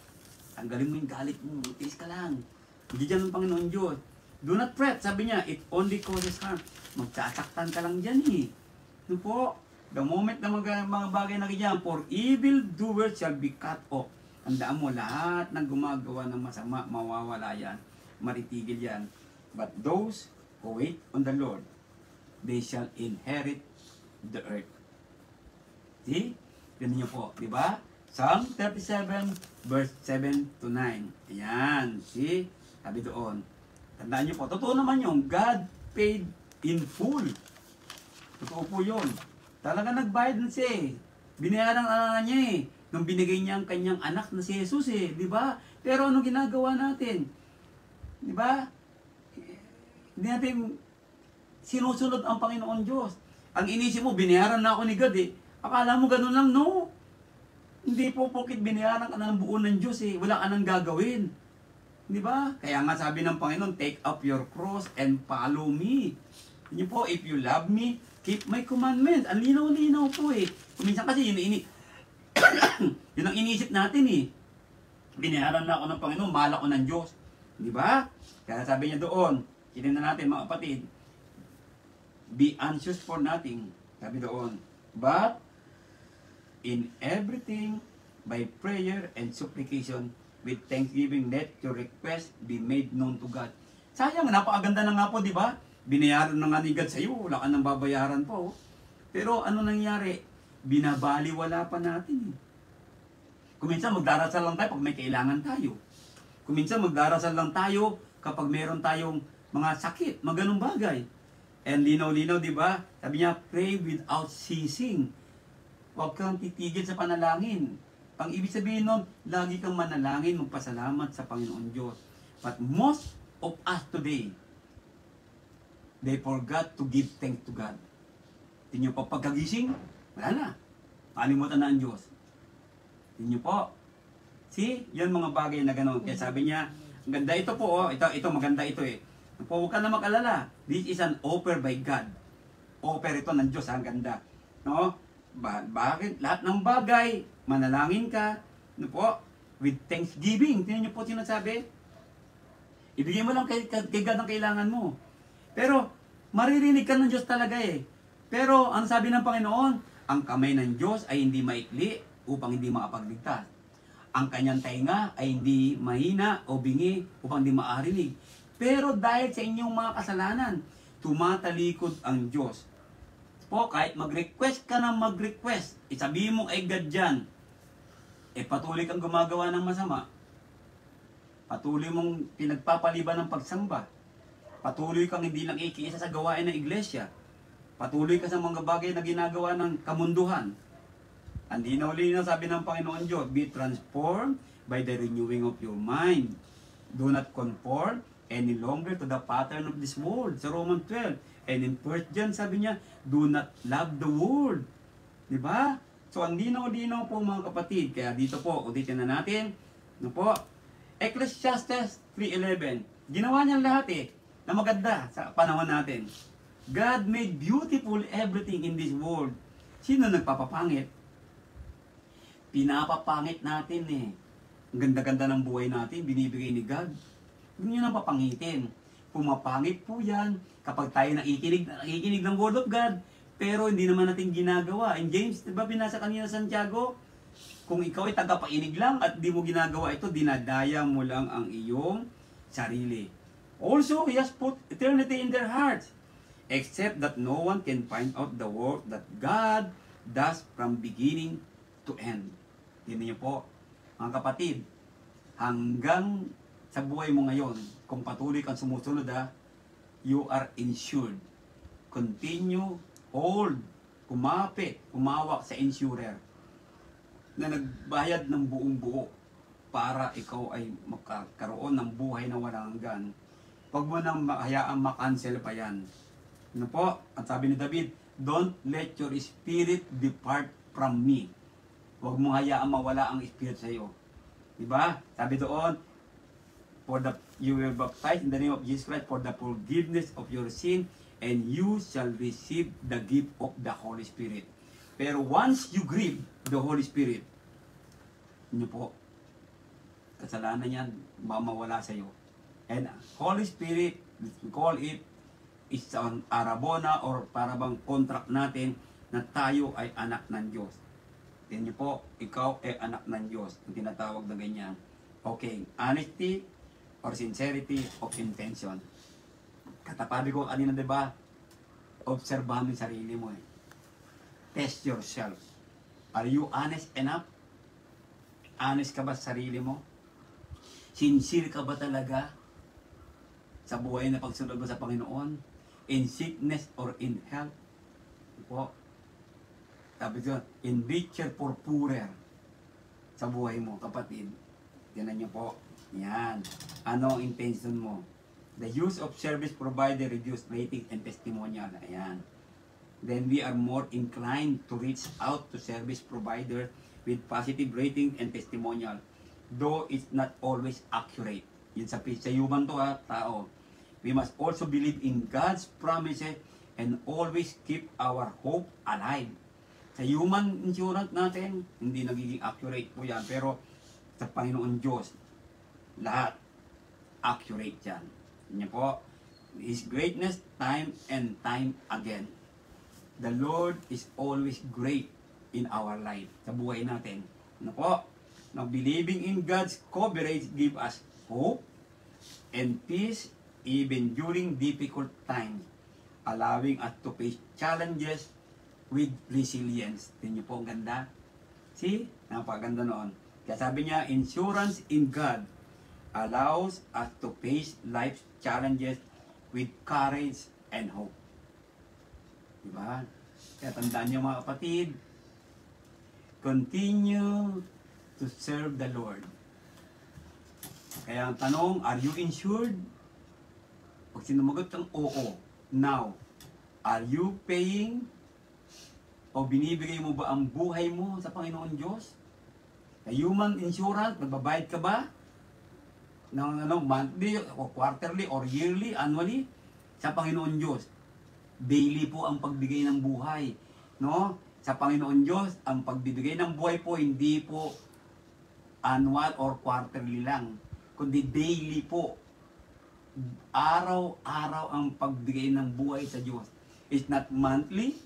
Tanggalin mo yung galit mo, tiis ka lang. Hindi dyan ang Panginoon Diyos. Do not fret, sabi niya, it only causes harm. Magtsasaktan ka lang dyan eh. Ano po? The moment na mga bagay na ganyan, for evil doers shall be cut off. Tandaan mo, lahat ng gumagawa ng masama, mawawala yan. Maritigil yan. But those who wait on the Lord, they shall inherit the earth. See? Ganun niyo po, di ba? Psalm 37, verse 7 to 9. Ayan, see? Sabi doon. Tandaan niyo po, totoo naman yung God paid in full. Totoo po yun. Talaga nagbayad na siya eh. Binayaran ang niya eh. Nung binigay niya ang kanyang anak na si Jesus eh. Di ba? Pero ano ginagawa natin? Di ba? Hindi natin sinusunod ang Panginoon Diyos. Ang inisip mo, binayaran na ako ni God eh. Akala mo ganun lang, no? Hindi po porket binayaran ka na ng buo ng Diyos eh. Wala ka nang gagawin. Di ba? Kaya nga sabi ng Panginoon, take up your cross and follow me. Yun po, if you love me, keep my commandments. Ang linaw-linaw po eh. Kuminsan kasi yun ang iniisip natin eh. Binayaran na ako ng Panginoon, mahal ako ng Diyos. Di ba? Kaya sabi niya doon, na natin mga kapatid, be anxious for nothing. Sabi doon, but in everything, by prayer and supplication, with thanksgiving, let your request be made known to God. Sayang, napakaganda na nga po, di ba? Binayaran na nga ni God sa iyo, wala ka nang babayaran po. Pero ano nangyari? Binabaliwala pa natin. Kuminsan magdarasal lang tayo pag may kailangan tayo. Kuminsan magdarasal lang tayo kapag meron tayong mga sakit, mga ganung bagay. And linaw-linaw, di ba? Sabi niya, pray without ceasing. Huwag kang titigil sa panalangin. Ang ibig sabihin nun, lagi kang manalangin, magpasalamat sa Panginoon Diyos. But most of us today, they forgot to give thanks to God. Tingnan po, pagkagising, wala na. Kalimutan na ang Diyos. Tingnan po. See, yan mga bagay na gano'n. Kaya sabi niya, ang ganda ito po, ito maganda ito eh. Po, huwag ka na mag-alala. This is an offer by God. Offer ito ng Diyos, ang ganda. No? Bakit? Lahat ng bagay, manalangin ka, no po, with thanksgiving. Tingnan niyo po sinasabi. Ibigay mo lang kay God ang kailangan mo. Pero, maririnig ka ng Diyos talaga eh. Pero, ang sabi ng Panginoon, ang kamay ng Diyos ay hindi maikli upang hindi makapagligtas. Ang kanyang tainga ay hindi mahina o bingi upang hindi maarinig. Pero dahil sa inyong mga kasalanan, tumatalikod ang Diyos. Po, kahit mag-request ka ng mag-request, isabihin mo ay God dyan, patuloy kang gumagawa ng masama. Patuloy mong pinagpapaliban ng pagsamba. Patuloy kang hindi nakikiisa sa gawain ng iglesia. Patuloy ka sa mga bagay na ginagawa ng kamunduhan. Ang linaw-linaw sabi ng Panginoon Diyos, be transformed by the renewing of your mind. Do not conform any longer to the pattern of this world. Sa Romans 12. And in 1 John sabi niya, do not love the world. Diba? So ang linaw-linaw po mga kapatid. Kaya dito po, ulitin na natin. Ano po? Ecclesiastes 3:11. Ginawa niya lahat na maganda sa panahon natin. God made beautiful everything in this world. Sino nagpapapangit? Pinapapangit natin Ang ganda-ganda ng buhay natin, binibigay ni God. Huwag niyo nang papangitin. Pumapangit po yan kapag tayo nakikinig ng Word of God, pero hindi naman natin ginagawa. In James, diba binasa kanina Santiago? Kung ikaw ay tagapainig lang at di mo ginagawa ito, dinadaya mo lang ang iyong sarili. Also, He has put eternity in their hearts, except that no one can find out the work that God does from beginning to end. Tingnan niyo po, mga kapatid, hanggang sa buhay mo ngayon, kung patuloy kang sumusunod you are insured. Continue, hold, kumapit, kumawak sa insurer na nagbayad ng buong buo para ikaw ay magkaroon ng buhay na walang hanggan. Huwag mo nang hayaang makancel pa yan. Ano po? At sabi ni David, don't let your spirit depart from me. Huwag mo hayaang mawala ang spirit sa iyo. Diba? Sabi doon, you were baptized in the name of Jesus Christ for the forgiveness of your sin, and you shall receive the gift of the Holy Spirit. Pero once you grieve the Holy Spirit, yun po, kasalanan yan, mamawala sa iyo. And Holy Spirit, we call it, is an arabona or parabang contract natin na tayo ay anak ng Diyos. Yan niyo po, ikaw ay anak ng Diyos. Ang tinatawag na ganyan. Okay, honesty or sincerity of intention. Katapabi ko kanina, diba? Obserbahan mo yung sarili mo Test yourself. Are you honest enough? Honest ka ba sa sarili mo? Sincere ka ba talaga sa buhay na pagsunod mo sa Panginoon? In sickness or in health? Po. Sabi ko, in richer for poorer sa buhay mo, kapatid. Tinan niyo po. Yan. Ano ang intention mo? The use of service provider reduce rating and testimonial. Ayan. Then we are more inclined to reach out to service provider with positive rating and testimonial. Though it's not always accurate. Yun sa human to tao. We must also believe in God's promises and always keep our hope alive. Sa human insurance natin, hindi nagiging accurate po yan. Pero sa Panginoon Diyos, lahat accurate yan. Yan po, His greatness time and time again. The Lord is always great in our life, sa buhay natin. Ano po? Now, believing in God's coverage give us hope and peace even during difficult times, allowing us to face challenges with resilience. Tingnan niyo po, ang ganda. See? Napakaganda noon. Kaya sabi niya, insurance in God allows us to face life's challenges with courage and hope. Diba? Kaya tandaan niyo mga kapatid, continue to serve the Lord. Kaya ang tanong, are you insured? Pag sinumagot kang oo, now, are you paying? O binibigay mo ba ang buhay mo sa Panginoon Diyos? Sa human insurance, magbabayad ka ba? Ng monthly, o quarterly, or yearly, annually? Sa Panginoon Diyos, daily po ang pagbigay ng buhay. No? Sa Panginoon Diyos, ang pagbibigay ng buhay po, hindi po annual or quarterly lang, kundi daily po. Araw-araw ang pagbigay ng buhay sa Diyos. It's not monthly,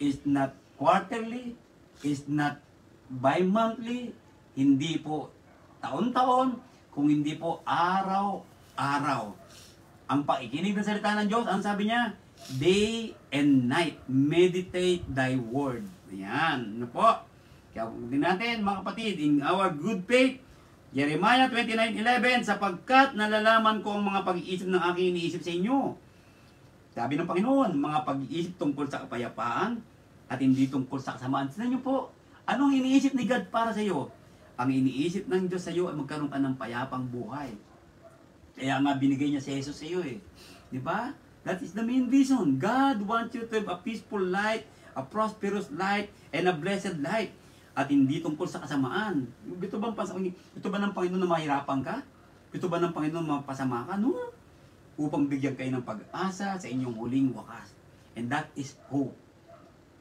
it's not quarterly, it's not bi-monthly, hindi po taon-taon, kung hindi po araw-araw. Ang pakikinig ng salita ng Diyos, ang sabi niya, day and night, meditate thy word. Ayan, ano po? Kaya din natin, mga kapatid, in our good faith, Jeremiah 29:11, sapagkat nalalaman ko ang mga pag-iisip ng aking iniisip sa inyo. Sabi ng Panginoon, mga pag-iisip tungkol sa kapayapaan at hindi tungkol sa kasamaan. Tignan niyo po, anong iniisip ni God para sa iyo? Ang iniisip ng Diyos sa iyo ay magkaroon ka ng payapang buhay. Kaya nga binigay niya si Jesus sa iyo eh. Di ba? That is the main reason. God wants you to have a peaceful life, a prosperous life, and a blessed life. At hindi tungkol sa kasamaan. Ito ba ng Panginoon na mahirapan ka? Ito ba ng Panginoon na mapasama ka? No. Upang bigyan kayo ng pag-asa sa inyong huling wakas. And that is hope.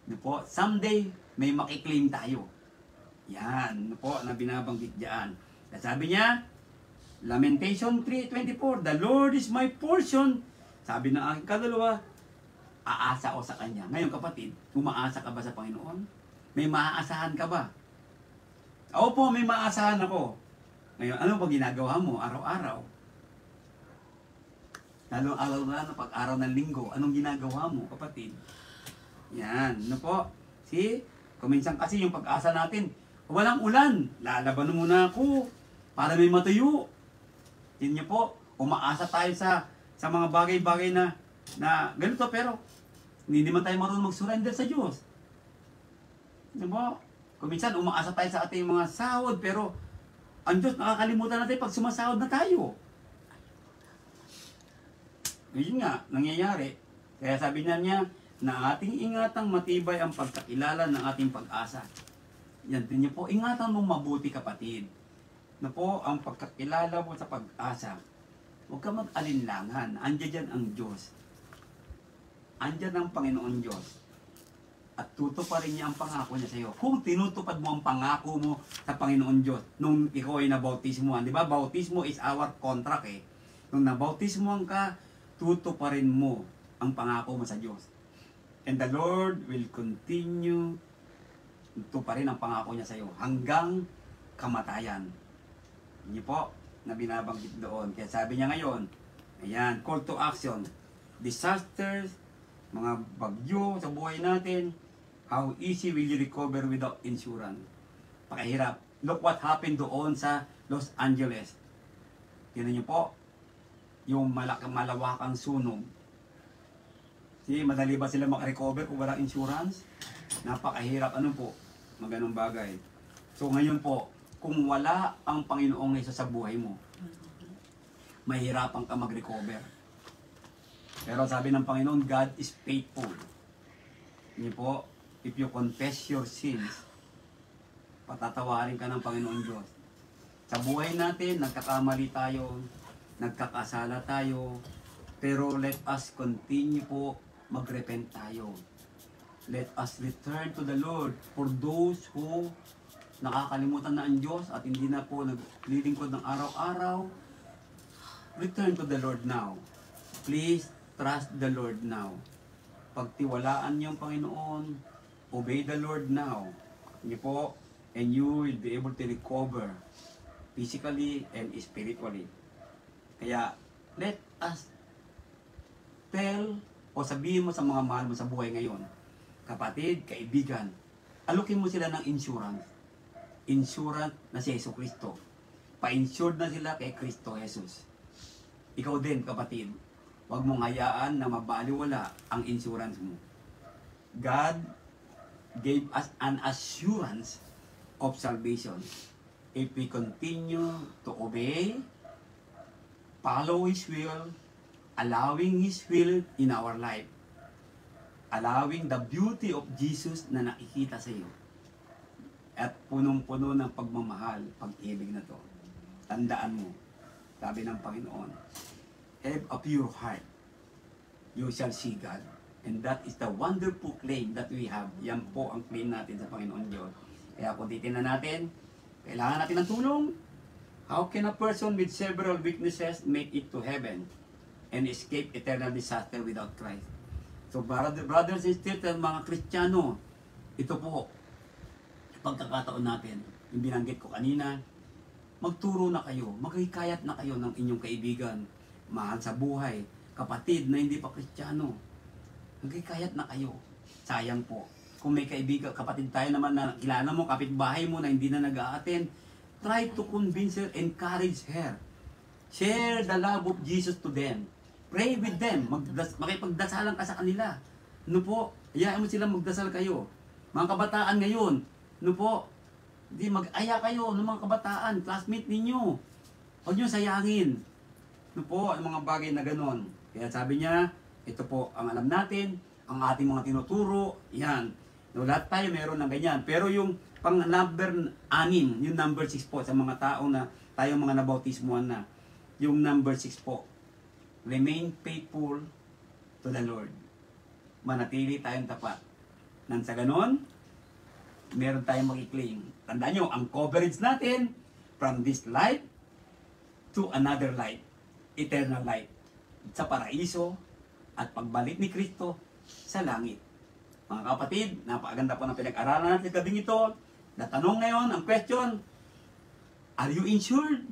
No po? Someday, may makiklaim tayo. Yan. No po, na binabanggit diyan. Sabi niya, Lamentation 3:24, the Lord is my portion. Sabi ng aking kaluluwa, aasa ko sa Kanya. Ngayon kapatid, umaasa ka ba sa Panginoon? May maaasahan ka ba? Opo, may maaasahan ako. Ngayon, ano ba ginagawa mo araw-araw? Lalo araw na pag araw ng linggo, anong ginagawa mo, kapatid? Yan, ano po? See? Kuminsan kasi yung pag-asa natin, walang ulan, lalaban muna ako para may matuyo. Yun niyo po, umaasa tayo sa mga bagay-bagay na ganito, pero hindi naman tayo marunong mag-surrender sa Diyos. Diba? Kuminsan, umaasa tayo sa ating mga sahod, pero ang Diyos nakakalimutan natin pag sumasahod na tayo. Yun nga, nangyayari. Kaya sabi niya na ating ingatang matibay ang pagkakilala ng ating pag-asa. Yan din niyo po, ingatan mo mabuti kapatid. Na po, ang pagkakilala mo sa pag-asa. Huwag ka mag-alinlangan. Andiyan dyan ang Diyos. Andiyan ang Panginoon Diyos. At tutuparin niya ang pangako niya sa iyo. Kung tinutupad mo ang pangako mo sa Panginoon Diyos, nung ikaw ay nabautismoan, di ba? Bautismo is our contract eh. Nung nabautismoan ka, tutuparin mo ang pangako mo sa Diyos. And the Lord will continue tuparin ang pangako niya sa iyo hanggang kamatayan. Hindi po na binabanggit doon. Kaya sabi niya ngayon, ayan, call to action. Disasters, mga bagyo sa buhay natin, how easy will you recover without insurance? Pakahirap. Look what happened doon sa Los Angeles. Tingnan niyo po, yung malawakang sunog. See, madali ba sila makarecover kung walang insurance? Napakahirap. Ano po? Maganong bagay. So ngayon po, kung wala ang Panginoong Hesus sa buhay mo, mahirapan ka mag-recover. Pero sabi ng Panginoon, God is faithful. Hindi po, if you confess your sins, patatawarin ka ng Panginoon Diyos. Sa buhay natin, nagkakamali tayo, nagkakasala tayo, pero let us continue po Mag-repent tayo. Let us return to the Lord. For those who nakakalimutan na ang Diyos at hindi na po naglilingkod ng araw-araw, return to the Lord now. Please trust the Lord now. Pagtiwalaan niyo ang Panginoon, obey the Lord now. Hindi po, and you will be able to recover physically and spiritually. Kaya, let us tell o sabihin mo sa mga mahal mo sa buhay ngayon, kapatid, kaibigan, alukin mo sila ng insurance. Insurance na si Yesu Cristo. Pa-insured na sila kay Kristo Jesus. Ikaw din, kapatid, huwag mong hayaan na mabaliwala ang insurance mo. God gave us an assurance of salvation. If we continue to obey, follow His will, allowing His will in our life, allowing the beauty of Jesus na nakikita sa iyo, at punong-puno ng pagmamahal, pag-ibig na to. Tandaan mo, sabi ng Panginoon, have a pure heart, you shall see God. And that is the wonderful claim that we have. Yan po ang claim natin sa Panginoon Diyos. Kaya kung titignan natin, kailangan natin ng tulong. How can a person with several weaknesses make it to heaven and escape eternal disaster without Christ? So brothers and sisters, mga Kristiyano, ito po, pagkakataon natin, yung binanggit ko kanina, magturo na kayo, maghikayat na kayo ng inyong kaibigan, mahal sa buhay, kapatid na hindi pa Kristiyano. Maghikayat na kayo. Sayang po. Kung may kaibigan, kapatid tayo naman na kilala mo, kapitbahay mo na hindi na nag-a-attend, try to convince her, encourage her. Share the love of Jesus to them. Pray with them. Makipagdasalan ka sa kanila. Ano po? Hayaan mo silang magdasal kayo. Mga kabataan ngayon, ano po? Di mag-aya kayo ng mga kabataan, classmate ninyo. Huwag nyo sayangin. Ano po? Ang mga bagay na ganon. Kaya sabi niya, ito po ang alam natin, ang ating mga tinuturo, yan. No, lahat tayo meron ng ganyan. Pero yung pang number 6, yung number 6 po sa mga tao na tayo mga nabautismuhan na, yung number 6 po, remain faithful to the Lord. Manatili tayong tapat. Nang sa ganon, meron tayong mag-i-claim. Tandaan nyo, ang coverage natin from this life to another life, eternal life, sa paraiso at pagbalik ni Kristo sa langit. Mga kapatid, napakaganda po ng pinag-aralan natin sa gabing ito. Natanong ngayon, ang question, are you insured?